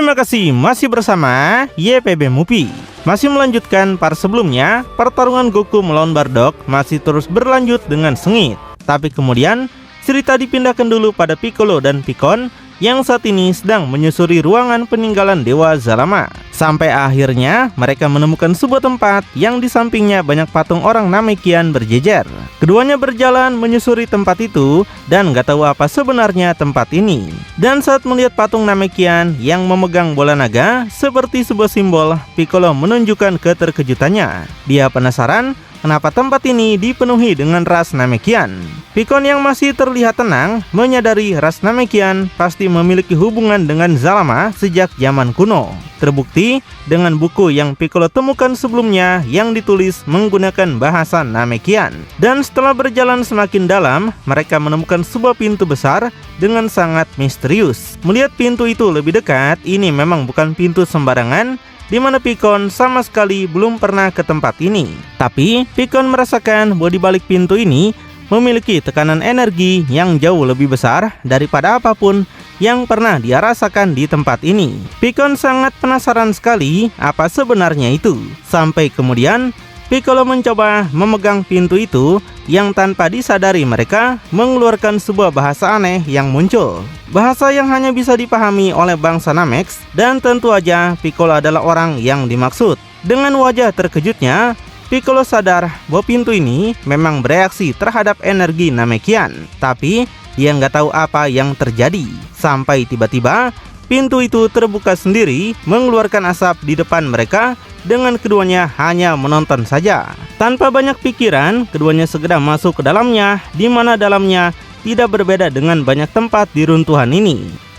Terima kasih masih bersama YPB Movie. Masih melanjutkan part sebelumnya, pertarungan Goku melawan Bardock masih terus berlanjut dengan sengit. Tapi kemudian cerita dipindahkan dulu pada Piccolo dan Pikkon yang saat ini sedang menyusuri ruangan peninggalan Dewa Zalama. Sampai akhirnya mereka menemukan sebuah tempat yang di sampingnya banyak patung orang Namekian berjejer. Keduanya berjalan menyusuri tempat itu dan gak tahu apa sebenarnya tempat ini. Dan saat melihat patung Namekian yang memegang bola naga seperti sebuah simbol, Piccolo menunjukkan keterkejutannya. Dia penasaran kenapa tempat ini dipenuhi dengan ras Namekian. Pikkon yang masih terlihat tenang menyadari ras Namekian pasti memiliki hubungan dengan Zalama sejak zaman kuno. Terbukti dengan buku yang Piccolo temukan sebelumnya yang ditulis menggunakan bahasa Namekian. Dan setelah berjalan semakin dalam, mereka menemukan sebuah pintu besar dengan sangat misterius. Melihat pintu itu lebih dekat, ini memang bukan pintu sembarangan, di mana Pikkon sama sekali belum pernah ke tempat ini. Tapi Pikkon merasakan bahwa di balik pintu ini memiliki tekanan energi yang jauh lebih besar daripada apapun yang pernah dia rasakan di tempat ini. Pikkon sangat penasaran sekali apa sebenarnya itu. Sampai kemudian Piccolo mencoba memegang pintu itu yang tanpa disadari mereka mengeluarkan sebuah bahasa aneh yang muncul. Bahasa yang hanya bisa dipahami oleh bangsa Namex, dan tentu aja Piccolo adalah orang yang dimaksud. Dengan wajah terkejutnya, Piccolo sadar bahwa pintu ini memang bereaksi terhadap energi Namekian. Tapi dia nggak tahu apa yang terjadi. Sampai tiba-tiba pintu itu terbuka sendiri mengeluarkan asap di depan mereka. Dengan keduanya hanya menonton saja. Tanpa banyak pikiran, keduanya segera masuk ke dalamnya, di mana dalamnya tidak berbeda dengan banyak tempat di runtuhan ini.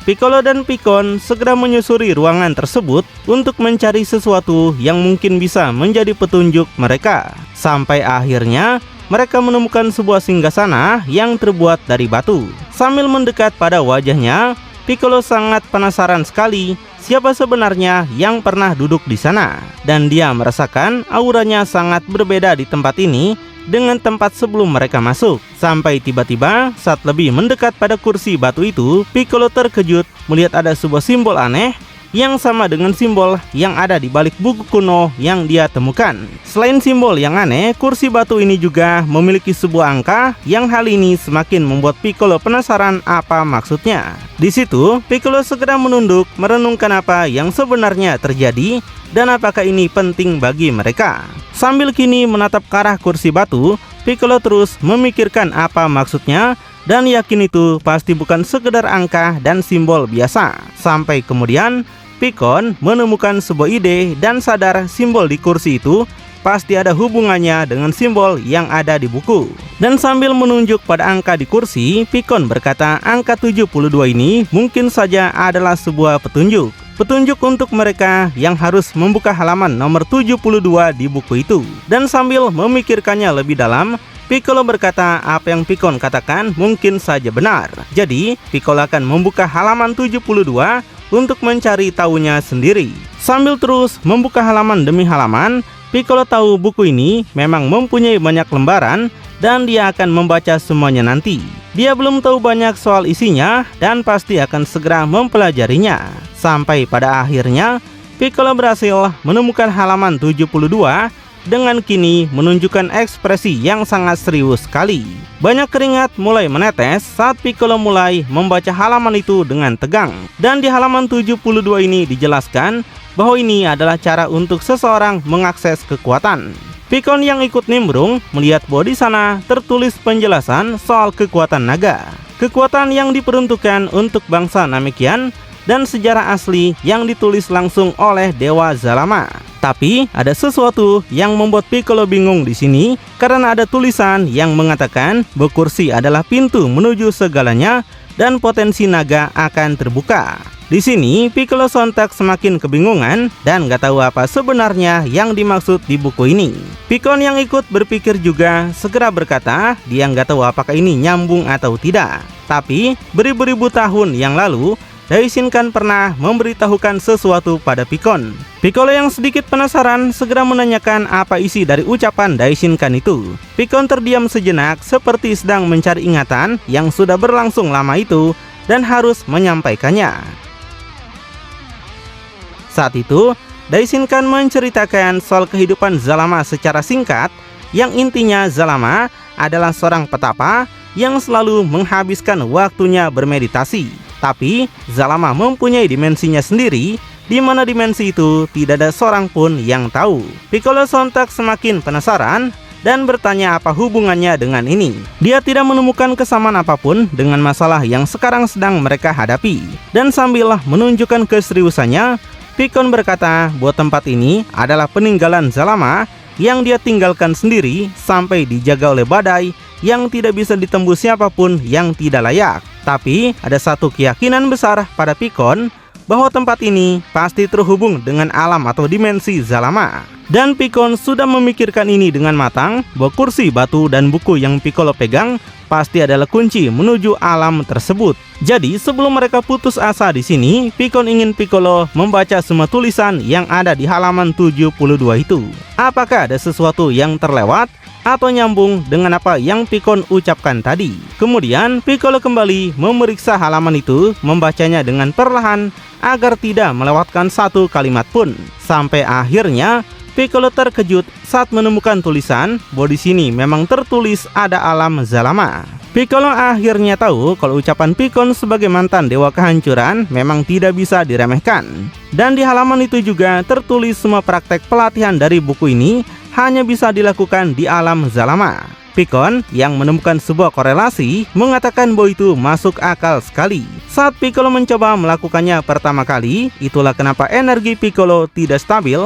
Piccolo dan Pikkon segera menyusuri ruangan tersebut untuk mencari sesuatu yang mungkin bisa menjadi petunjuk mereka. Sampai akhirnya mereka menemukan sebuah singgasana yang terbuat dari batu. Sambil mendekat pada wajahnya, Piccolo sangat penasaran sekali siapa sebenarnya yang pernah duduk di sana. Dan dia merasakan auranya sangat berbeda di tempat ini dengan tempat sebelum mereka masuk. Sampai tiba-tiba saat lebih mendekat pada kursi batu itu, Piccolo terkejut melihat ada sebuah simbol aneh yang sama dengan simbol yang ada di balik buku kuno yang dia temukan. Selain simbol yang aneh, kursi batu ini juga memiliki sebuah angka yang hal ini semakin membuat Piccolo penasaran apa maksudnya. Di situ, Piccolo segera menunduk merenungkan apa yang sebenarnya terjadi dan apakah ini penting bagi mereka. Sambil kini menatap ke arah kursi batu, Piccolo terus memikirkan apa maksudnya dan yakin itu pasti bukan sekedar angka dan simbol biasa. Sampai kemudian Pikkon menemukan sebuah ide dan sadar simbol di kursi itu pasti ada hubungannya dengan simbol yang ada di buku. Dan sambil menunjuk pada angka di kursi, Pikkon berkata angka 72 ini mungkin saja adalah sebuah petunjuk. Petunjuk untuk mereka yang harus membuka halaman nomor 72 di buku itu. Dan sambil memikirkannya lebih dalam, Piccolo berkata apa yang Pikkon katakan mungkin saja benar. Jadi Piccolo akan membuka halaman 72 untuk mencari tahunya sendiri. Sambil terus membuka halaman demi halaman, Piccolo tahu buku ini memang mempunyai banyak lembaran dan dia akan membaca semuanya nanti. Dia belum tahu banyak soal isinya dan pasti akan segera mempelajarinya. Sampai pada akhirnya Piccolo berhasil menemukan halaman 72 dengan kini menunjukkan ekspresi yang sangat serius sekali. Banyak keringat mulai menetes saat Piccolo mulai membaca halaman itu dengan tegang. Dan di halaman 72 ini dijelaskan bahwa ini adalah cara untuk seseorang mengakses kekuatan. Pikkon yang ikut nimbrung melihat bahwa di sana tertulis penjelasan soal kekuatan naga. Kekuatan yang diperuntukkan untuk bangsa Namekian dan sejarah asli yang ditulis langsung oleh Dewa Zalama. Tapi ada sesuatu yang membuat Piccolo bingung di sini karena ada tulisan yang mengatakan bahwa kursi adalah pintu menuju segalanya dan potensi naga akan terbuka. Di sini Piccolo sontak semakin kebingungan dan gak tahu apa sebenarnya yang dimaksud di buku ini. Pikkon yang ikut berpikir juga segera berkata dia gak tahu apakah ini nyambung atau tidak. Tapi beribu-ribu tahun yang lalu Daishinkan pernah memberitahukan sesuatu pada Pikkon. Piccolo yang sedikit penasaran segera menanyakan apa isi dari ucapan Daishinkan itu. Pikkon terdiam sejenak seperti sedang mencari ingatan yang sudah berlangsung lama itu dan harus menyampaikannya. Saat itu, Daishinkan menceritakan soal kehidupan Zalama secara singkat, yang intinya Zalama adalah seorang petapa yang selalu menghabiskan waktunya bermeditasi. Tapi Zalama mempunyai dimensinya sendiri, di mana dimensi itu tidak ada seorang pun yang tahu. Piccolo sontak semakin penasaran dan bertanya apa hubungannya dengan ini. Dia tidak menemukan kesamaan apapun dengan masalah yang sekarang sedang mereka hadapi. Dan sambil menunjukkan keseriusannya, Pikkon berkata bahwa tempat ini adalah peninggalan Zalama yang dia tinggalkan sendiri sampai dijaga oleh badai yang tidak bisa ditembus siapapun yang tidak layak. Tapi ada satu keyakinan besar pada Pikkon bahwa tempat ini pasti terhubung dengan alam atau dimensi Zalama. Dan Pikkon sudah memikirkan ini dengan matang bahwa kursi batu dan buku yang Piccolo pegang pasti adalah kunci menuju alam tersebut. Jadi sebelum mereka putus asa di sini, Pikkon ingin Piccolo membaca semua tulisan yang ada di halaman 72 itu. Apakah ada sesuatu yang terlewat atau nyambung dengan apa yang Pikkon ucapkan tadi? Kemudian Piccolo kembali memeriksa halaman itu, membacanya dengan perlahan agar tidak melewatkan satu kalimat pun. Sampai akhirnya Piccolo terkejut saat menemukan tulisan bahwa di sini memang tertulis ada alam Zalama. Piccolo akhirnya tahu kalau ucapan Pikkon sebagai mantan dewa kehancuran memang tidak bisa diremehkan. Dan di halaman itu juga tertulis semua praktek pelatihan dari buku ini hanya bisa dilakukan di alam Zalama. Pikkon yang menemukan sebuah korelasi mengatakan bahwa itu masuk akal sekali. Saat Piccolo mencoba melakukannya pertama kali, itulah kenapa energi Piccolo tidak stabil,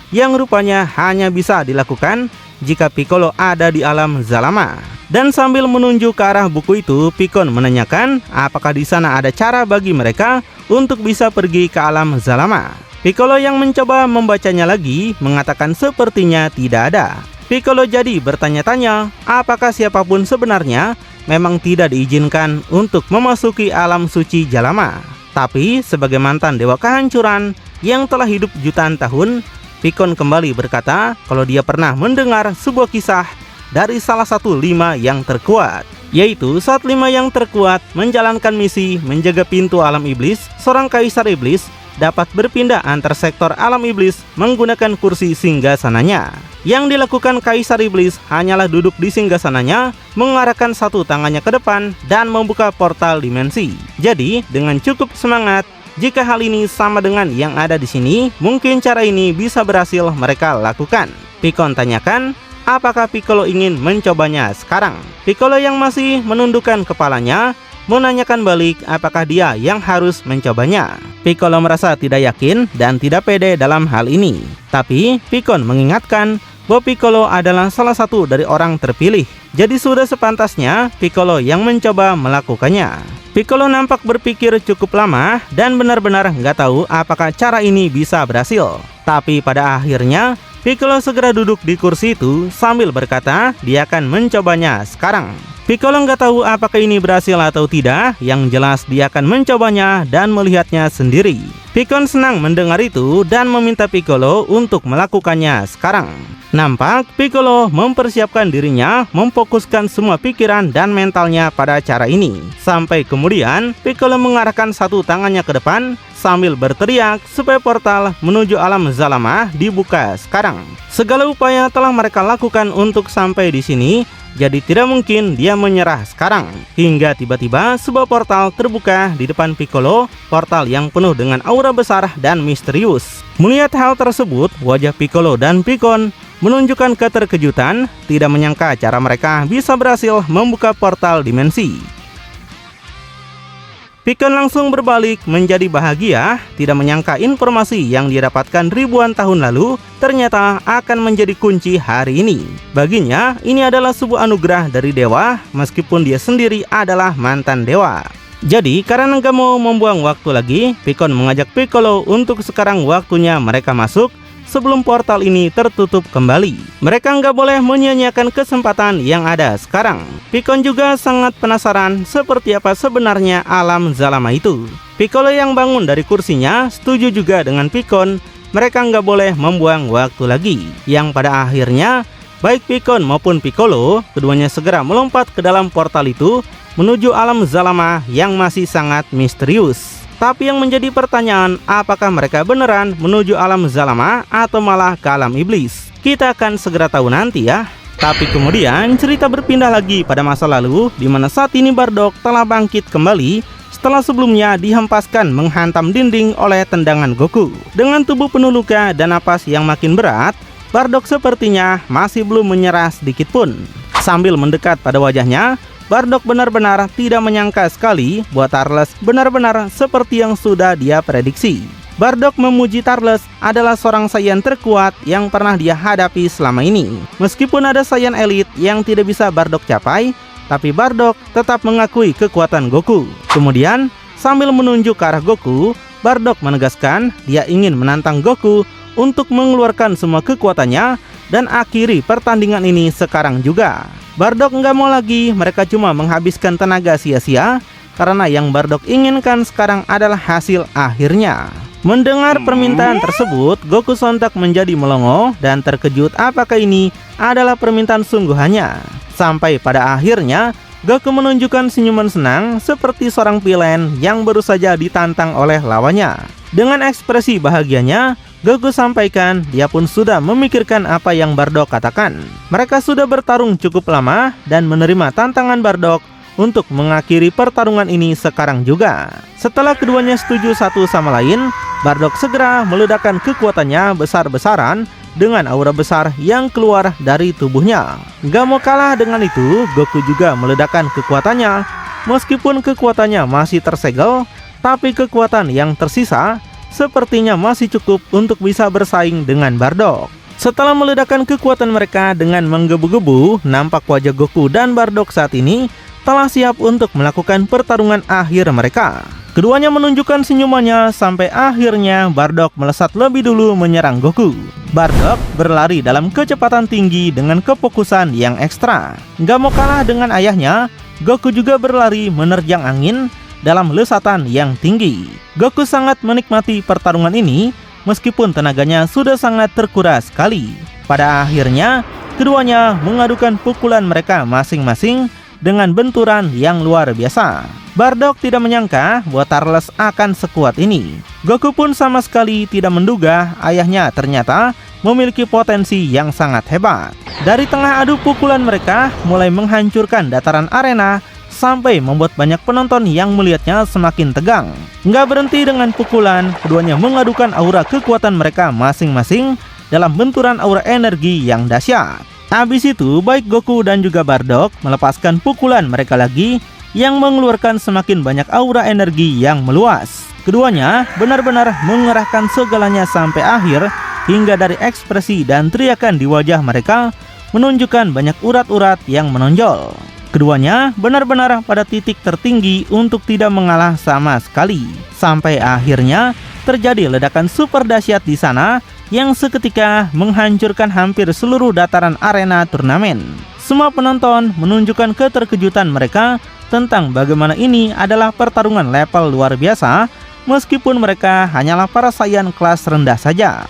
yang rupanya hanya bisa dilakukan jika Piccolo ada di alam Zalama. Dan sambil menunjuk ke arah buku itu, Pikkon menanyakan apakah di sana ada cara bagi mereka untuk bisa pergi ke alam Zalama. Piccolo yang mencoba membacanya lagi mengatakan sepertinya tidak ada. Piccolo jadi bertanya-tanya apakah siapapun sebenarnya memang tidak diizinkan untuk memasuki alam suci Zalama. Tapi sebagai mantan dewa kehancuran yang telah hidup jutaan tahun, Pikkon kembali berkata kalau dia pernah mendengar sebuah kisah dari salah satu 5 yang terkuat, yaitu saat 5 yang terkuat menjalankan misi menjaga pintu alam iblis, seorang kaisar iblis dapat berpindah antar sektor alam iblis menggunakan kursi singgasananya. Yang dilakukan kaisar iblis hanyalah duduk di singgasananya, mengarahkan satu tangannya ke depan dan membuka portal dimensi. Jadi dengan cukup semangat, jika hal ini sama dengan yang ada di sini, mungkin cara ini bisa berhasil mereka lakukan. Pikkon tanyakan apakah Piccolo ingin mencobanya sekarang. Piccolo yang masih menundukkan kepalanya menanyakan balik apakah dia yang harus mencobanya. Piccolo merasa tidak yakin dan tidak pede dalam hal ini. Tapi Pikkon mengingatkan bahwa Piccolo adalah salah satu dari orang terpilih. Jadi sudah sepantasnya Piccolo yang mencoba melakukannya. Piccolo nampak berpikir cukup lama dan benar-benar nggak tahu apakah cara ini bisa berhasil. Tapi pada akhirnya Piccolo segera duduk di kursi itu sambil berkata dia akan mencobanya sekarang. Piccolo nggak tahu apakah ini berhasil atau tidak, yang jelas dia akan mencobanya dan melihatnya sendiri. Pikkon senang mendengar itu dan meminta Piccolo untuk melakukannya sekarang. Nampak Piccolo mempersiapkan dirinya, memfokuskan semua pikiran dan mentalnya pada cara ini. Sampai kemudian Piccolo mengarahkan satu tangannya ke depan sambil berteriak supaya portal menuju alam Zalama dibuka sekarang. Segala upaya telah mereka lakukan untuk sampai di sini, jadi tidak mungkin dia menyerah sekarang. Hingga tiba-tiba sebuah portal terbuka di depan Piccolo, portal yang penuh dengan aura besar dan misterius. Melihat hal tersebut, wajah Piccolo dan Pikkon menunjukkan keterkejutan, tidak menyangka cara mereka bisa berhasil membuka portal dimensi. Pikkon langsung berbalik menjadi bahagia, tidak menyangka informasi yang didapatkan ribuan tahun lalu ternyata akan menjadi kunci hari ini. Baginya, ini adalah sebuah anugerah dari dewa, meskipun dia sendiri adalah mantan dewa. Jadi, karena nggak mau membuang waktu lagi, Pikkon mengajak Piccolo untuk sekarang waktunya mereka masuk sebelum portal ini tertutup kembali. Mereka nggak boleh menyia-nyiakan kesempatan yang ada sekarang. Pikkon juga sangat penasaran seperti apa sebenarnya alam Zalama itu. Piccolo yang bangun dari kursinya setuju juga dengan Pikkon. Mereka nggak boleh membuang waktu lagi. Yang pada akhirnya Baik Pikkon maupun Piccolo, keduanya segera melompat ke dalam portal itu menuju alam Zalama yang masih sangat misterius. Tapi yang menjadi pertanyaan, apakah mereka beneran menuju alam Zalama atau malah ke alam iblis? Kita akan segera tahu nanti ya. Tapi kemudian cerita berpindah lagi pada masa lalu, di mana saat ini Bardock telah bangkit kembali setelah sebelumnya dihempaskan menghantam dinding oleh tendangan Goku. Dengan tubuh penuh luka dan napas yang makin berat, Bardock sepertinya masih belum menyerah sedikit pun. Sambil mendekat pada wajahnya, Bardock benar-benar tidak menyangka sekali bahwa Turles benar-benar seperti yang sudah dia prediksi. Bardock memuji Turles adalah seorang Saiyan terkuat yang pernah dia hadapi selama ini. Meskipun ada Saiyan elit yang tidak bisa Bardock capai, tapi Bardock tetap mengakui kekuatan Goku. Kemudian, sambil menunjuk ke arah Goku, Bardock menegaskan dia ingin menantang Goku untuk mengeluarkan semua kekuatannya dan akhiri pertandingan ini sekarang juga. Bardock nggak mau lagi mereka cuma menghabiskan tenaga sia-sia, karena yang Bardock inginkan sekarang adalah hasil akhirnya. Mendengar permintaan tersebut, Goku sontak menjadi melongo dan terkejut apakah ini adalah permintaan sungguhannya. Sampai pada akhirnya, Goku menunjukkan senyuman senang seperti seorang villain yang baru saja ditantang oleh lawannya. Dengan ekspresi bahagianya, Goku sampaikan dia pun sudah memikirkan apa yang Bardock katakan. Mereka sudah bertarung cukup lama dan menerima tantangan Bardock untuk mengakhiri pertarungan ini sekarang juga. Setelah keduanya setuju satu sama lain, Bardock segera meledakkan kekuatannya besar-besaran dengan aura besar yang keluar dari tubuhnya. Gak mau kalah dengan itu, Goku juga meledakkan kekuatannya. Meskipun kekuatannya masih tersegel, tapi kekuatan yang tersisa sepertinya masih cukup untuk bisa bersaing dengan Bardock. Setelah meledakkan kekuatan mereka dengan menggebu-gebu, nampak wajah Goku dan Bardock saat ini telah siap untuk melakukan pertarungan akhir mereka. Keduanya menunjukkan senyumannya sampai akhirnya Bardock melesat lebih dulu menyerang Goku. Bardock berlari dalam kecepatan tinggi dengan kefokusan yang ekstra. Gak mau kalah dengan ayahnya, Goku juga berlari menerjang angin dalam lesatan yang tinggi. Goku sangat menikmati pertarungan ini meskipun tenaganya sudah sangat terkuras sekali. Pada akhirnya, keduanya mengadukan pukulan mereka masing-masing dengan benturan yang luar biasa. Bardock tidak menyangka bahwa Turles akan sekuat ini. Goku pun sama sekali tidak menduga ayahnya ternyata memiliki potensi yang sangat hebat. Dari tengah adu pukulan mereka mulai menghancurkan dataran arena sampai membuat banyak penonton yang melihatnya semakin tegang. Nggak berhenti dengan pukulan, keduanya mengadukan aura kekuatan mereka masing-masing dalam benturan aura energi yang dahsyat. Habis itu, baik Goku dan juga Bardock melepaskan pukulan mereka lagi yang mengeluarkan semakin banyak aura energi yang meluas. Keduanya benar-benar mengerahkan segalanya sampai akhir, hingga dari ekspresi dan teriakan di wajah mereka menunjukkan banyak urat-urat yang menonjol. Keduanya benar-benar pada titik tertinggi untuk tidak mengalah sama sekali. Sampai akhirnya terjadi ledakan super dahsyat di sana yang seketika menghancurkan hampir seluruh dataran arena turnamen. Semua penonton menunjukkan keterkejutan mereka tentang bagaimana ini adalah pertarungan level luar biasa, meskipun mereka hanyalah para Saiyan kelas rendah saja.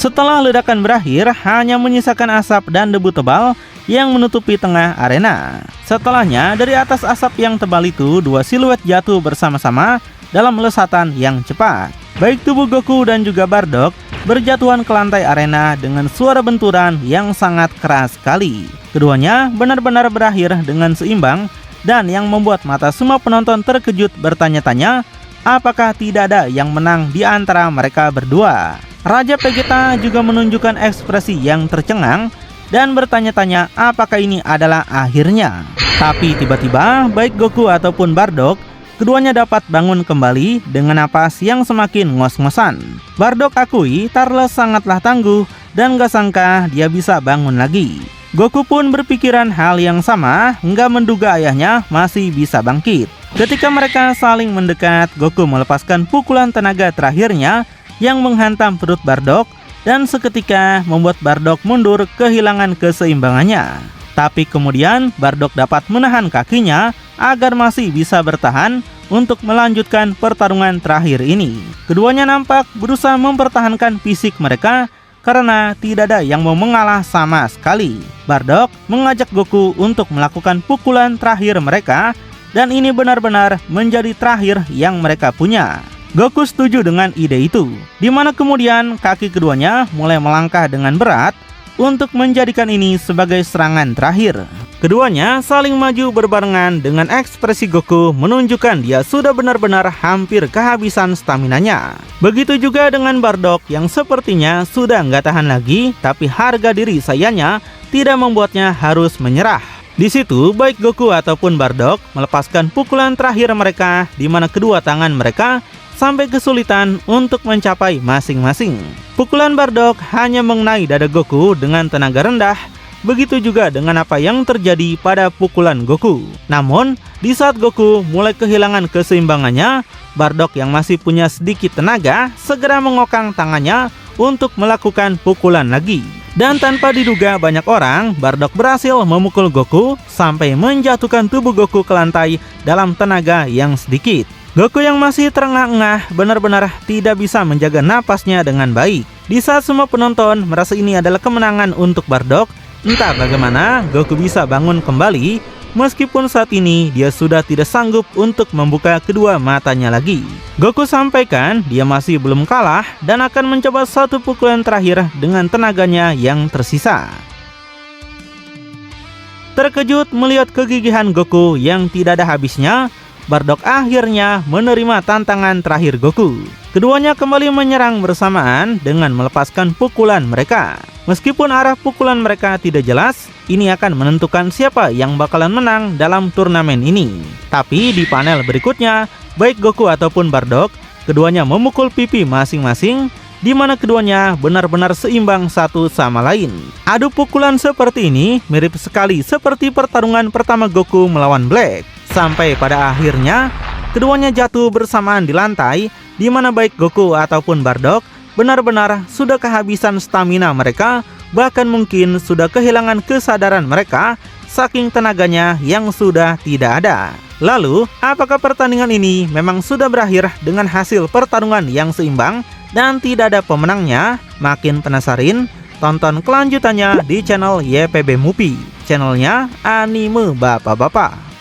Setelah ledakan berakhir, hanya menyisakan asap dan debu tebal yang menutupi tengah arena. Setelahnya, dari atas asap yang tebal itu, dua siluet jatuh bersama-sama dalam lesatan yang cepat. Baik tubuh Goku dan juga Bardock berjatuhan ke lantai arena dengan suara benturan yang sangat keras sekali. Keduanya benar-benar berakhir dengan seimbang, dan yang membuat mata semua penonton terkejut bertanya-tanya, apakah tidak ada yang menang di antara mereka berdua. Raja Vegeta juga menunjukkan ekspresi yang tercengang dan bertanya-tanya apakah ini adalah akhirnya. Tapi tiba-tiba baik Goku ataupun Bardock, keduanya dapat bangun kembali dengan napas yang semakin ngos-ngosan. Bardock akui Turles sangatlah tangguh dan gak sangka dia bisa bangun lagi. Goku pun berpikiran hal yang sama, nggak menduga ayahnya masih bisa bangkit. Ketika mereka saling mendekat, Goku melepaskan pukulan tenaga terakhirnya yang menghantam perut Bardock dan seketika membuat Bardock mundur kehilangan keseimbangannya. Tapi kemudian Bardock dapat menahan kakinya agar masih bisa bertahan untuk melanjutkan pertarungan terakhir ini. Keduanya nampak berusaha mempertahankan fisik mereka karena tidak ada yang mau mengalah sama sekali. Bardock mengajak Goku untuk melakukan pukulan terakhir mereka, dan ini benar-benar menjadi terakhir yang mereka punya. Goku setuju dengan ide itu, di mana kemudian kaki keduanya mulai melangkah dengan berat untuk menjadikan ini sebagai serangan terakhir. Keduanya saling maju berbarengan dengan ekspresi Goku menunjukkan dia sudah benar-benar hampir kehabisan staminanya. Begitu juga dengan Bardock yang sepertinya sudah nggak tahan lagi, tapi harga diri sayanya tidak membuatnya harus menyerah. Di situ baik Goku ataupun Bardock melepaskan pukulan terakhir mereka, di mana kedua tangan mereka sampai kesulitan untuk mencapai masing-masing. Pukulan Bardock hanya mengenai dada Goku dengan tenaga rendah. Begitu juga dengan apa yang terjadi pada pukulan Goku. Namun, di saat Goku mulai kehilangan keseimbangannya, Bardock yang masih punya sedikit tenaga segera mengokang tangannya untuk melakukan pukulan lagi. Dan tanpa diduga banyak orang, Bardock berhasil memukul Goku sampai menjatuhkan tubuh Goku ke lantai dalam tenaga yang sedikit. Goku yang masih terengah-engah benar-benar tidak bisa menjaga napasnya dengan baik. Di saat semua penonton merasa ini adalah kemenangan untuk Bardock, entah bagaimana Goku bisa bangun kembali, meskipun saat ini dia sudah tidak sanggup untuk membuka kedua matanya lagi. Goku sampaikan dia masih belum kalah dan akan mencoba satu pukulan terakhir dengan tenaganya yang tersisa. Terkejut melihat kegigihan Goku yang tidak ada habisnya, Bardock akhirnya menerima tantangan terakhir Goku. Keduanya kembali menyerang bersamaan dengan melepaskan pukulan mereka. Meskipun arah pukulan mereka tidak jelas, ini akan menentukan siapa yang bakalan menang dalam turnamen ini. Tapi di panel berikutnya, baik Goku ataupun Bardock, keduanya memukul pipi masing-masing, di mana keduanya benar-benar seimbang satu sama lain. Adu pukulan seperti ini mirip sekali seperti pertarungan pertama Goku melawan Black. Sampai pada akhirnya, keduanya jatuh bersamaan di lantai, di mana baik Goku ataupun Bardock benar-benar sudah kehabisan stamina mereka, bahkan mungkin sudah kehilangan kesadaran mereka, saking tenaganya yang sudah tidak ada. Lalu, apakah pertandingan ini memang sudah berakhir dengan hasil pertarungan yang seimbang dan tidak ada pemenangnya? Makin penasaran? Tonton kelanjutannya di channel YPB Movie, channelnya anime bapak-bapak.